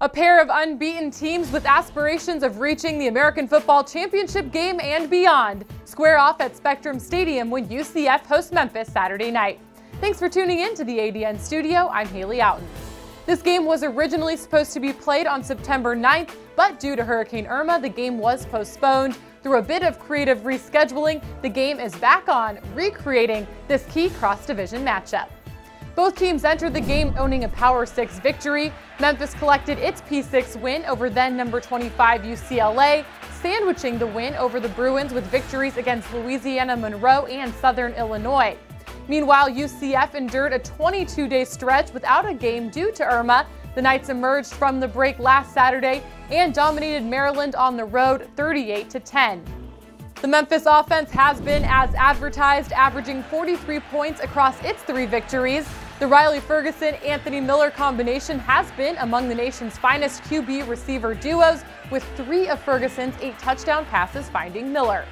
A pair of unbeaten teams with aspirations of reaching the American Football Championship game and beyond square off at Spectrum Stadium when UCF hosts Memphis Saturday night. Thanks for tuning in to the ADN studio. I'm Haley Outen. This game was originally supposed to be played on September 9th, but due to Hurricane Irma, the game was postponed. Through a bit of creative rescheduling, the game is back on, recreating this key cross-division matchup. Both teams entered the game owning a Power 6 victory. Memphis collected its P6 win over then number 25 UCLA, sandwiching the win over the Bruins with victories against Louisiana Monroe and Southern Illinois. Meanwhile, UCF endured a 22-day stretch without a game due to Irma. The Knights emerged from the break last Saturday and dominated Maryland on the road 38-10. The Memphis offense has been as advertised, averaging 43 points across its 3 victories. The Riley Ferguson-Anthony Miller combination has been among the nation's finest QB receiver duos, with 3 of Ferguson's 8 touchdown passes finding Miller.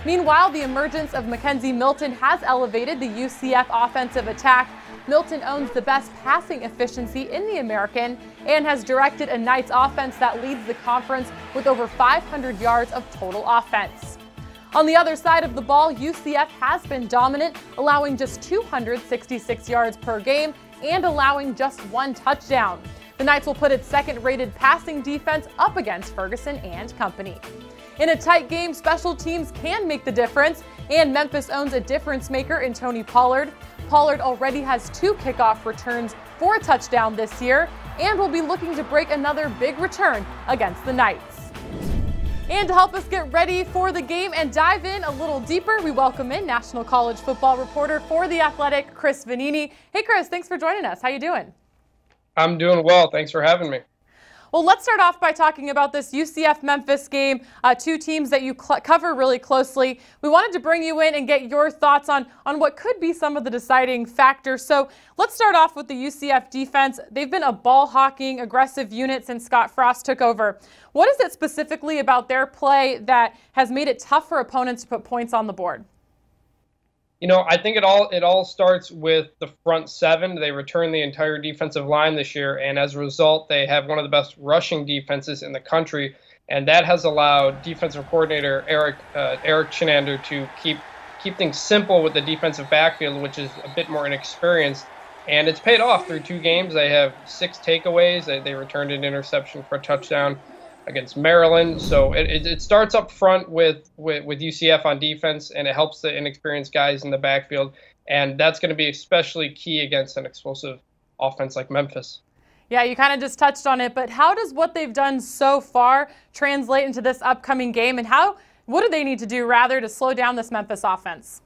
Meanwhile, the emergence of Mackenzie Milton has elevated the UCF offensive attack. Milton owns the best passing efficiency in the American and has directed a Knights offense that leads the conference with over 500 yards of total offense. On the other side of the ball, UCF has been dominant, allowing just 266 yards per game and allowing just 1 touchdown. The Knights will put its second-rated passing defense up against Ferguson and company. In a tight game, special teams can make the difference, and Memphis owns a difference maker in Tony Pollard. Pollard already has 2 kickoff returns for a touchdown this year and will be looking to break another big return against the Knights. And to help us get ready for the game and dive in a little deeper, we welcome in National College Football reporter for The Athletic, Chris Vannini. Hey Chris, thanks for joining us. How you doing? I'm doing well. Thanks for having me. Well, let's start off by talking about this UCF-Memphis game, 2 teams that you cover really closely. We wanted to bring you in and get your thoughts on what could be some of the deciding factors. So let's start off with the UCF defense. They've been a ball-hawking, aggressive unit since Scott Frost took over. What is it specifically about their play that has made it tough for opponents to put points on the board? You know, I think it all starts with the front 7. They returned the entire defensive line this year, and as a result, they have one of the best rushing defenses in the country, and that has allowed defensive coordinator Eric Chinander to keep things simple with the defensive backfield, which is a bit more inexperienced, and it's paid off through 2 games. They have 6 takeaways. They returned an interception for a touchdown against Maryland. So it starts up front with UCF on defense, and it helps the inexperienced guys in the backfield. And that's going to be especially key against an explosive offense like Memphis. Yeah, you kind of just touched on it, but how does what they've done so far translate into this upcoming game, and what do they need to do rather to slow down this Memphis offense?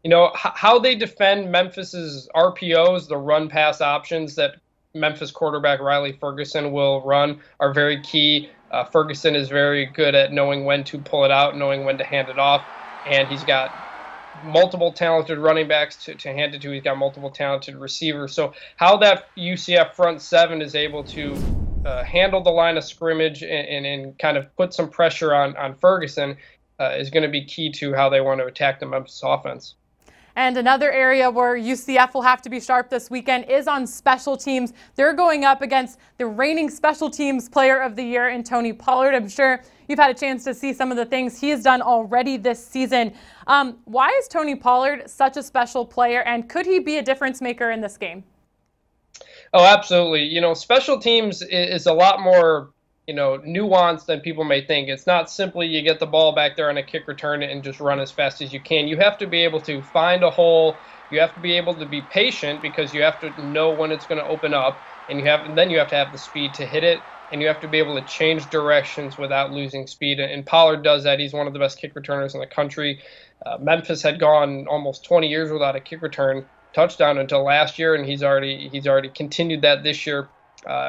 You know, how they defend Memphis's RPOs, the run-pass options that Memphis quarterback Riley Ferguson will run, are very key. Ferguson is very good at knowing when to pull it out, knowing when to hand it off, and he's got multiple talented running backs to hand it to. He's got multiple talented receivers. So how that UCF front 7 is able to handle the line of scrimmage and kind of put some pressure on Ferguson is going to be key to how they want to attack the Memphis offense. And another area where UCF will have to be sharp this weekend is on special teams. They're going up against the reigning special teams player of the year in Tony Pollard. I'm sure you've had a chance to see some of the things he has done already this season. Why is Tony Pollard such a special player, and could he be a difference maker in this game? Oh, absolutely. You know, special teams is a lot more nuanced than people may think. It's not simply you get the ball back there on a kick return and just run as fast as you can. You have to be able to find a hole. You have to be able to be patient because you have to know when it's going to open up, and then you have to have the speed to hit it, and you have to be able to change directions without losing speed. And Pollard does that. He's one of the best kick returners in the country. Memphis had gone almost 20 years without a kick return touchdown until last year, and he's already continued that this year.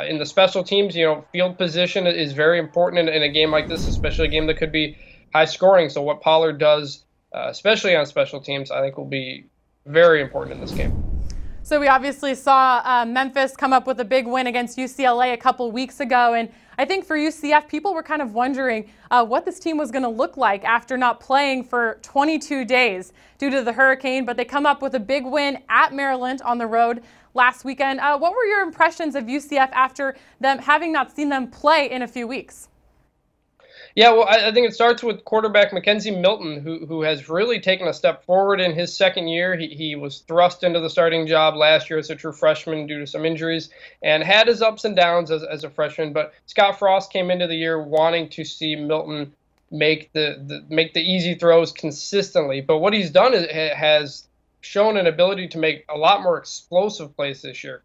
In the special teams, field position is very important in a game like this, especially a game that could be high scoring. So what Pollard does, especially on special teams, I think will be very important in this game. So we obviously saw Memphis come up with a big win against UCLA a couple weeks ago, and I think for UCF, people were kind of wondering what this team was going to look like after not playing for 22 days due to the hurricane, but they come up with a big win at Maryland on the road last weekend. What were your impressions of UCF after them having not seen them play in a few weeks? Yeah, well, I think it starts with quarterback Mackenzie Milton, who has really taken a step forward in his second year. He was thrust into the starting job last year as a true freshman due to some injuries and had his ups and downs as a freshman. But Scott Frost came into the year wanting to see Milton make the easy throws consistently. But what he's done is has shown an ability to make a lot more explosive plays this year.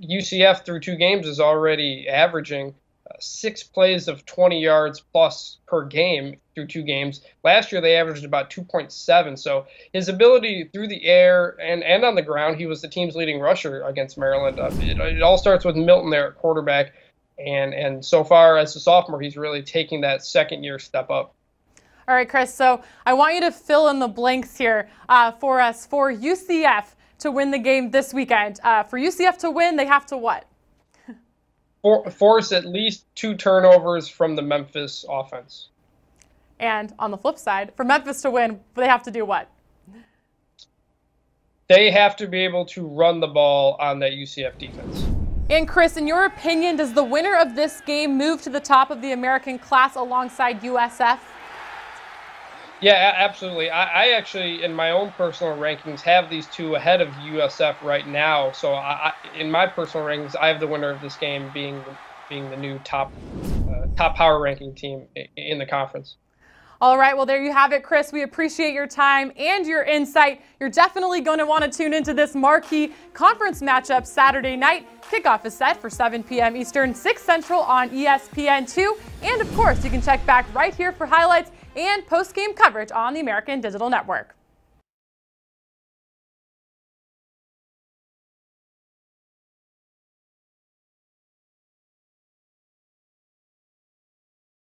UCF through 2 games is already averaging 6 plays of 20 yards plus per game through 2 games. Last year, they averaged about 2.7. So his ability through the air and on the ground, he was the team's leading rusher against Maryland. It all starts with Milton there at quarterback. And so far as a sophomore, he's really taking that second-year step up. All right, Chris, so I want you to fill in the blanks here for us for UCF to win the game this weekend. For UCF to win, they have to what? Force at least 2 turnovers from the Memphis offense. And on the flip side, for Memphis to win, they have to do what? They have to be able to run the ball on that UCF defense. And Chris, in your opinion, does the winner of this game move to the top of the American class alongside USF? Yeah, absolutely. I actually, in my own personal rankings, have these 2 ahead of USF right now. So in my personal rankings, I have the winner of this game being the new top power ranking team in the conference. All right, well, there you have it, Chris. We appreciate your time and your insight. You're definitely going to want to tune into this marquee conference matchup Saturday night. Kickoff is set for 7 p.m. Eastern, 6 Central on ESPN2. And, of course, you can check back right here for highlights and post-game coverage on the American Digital Network.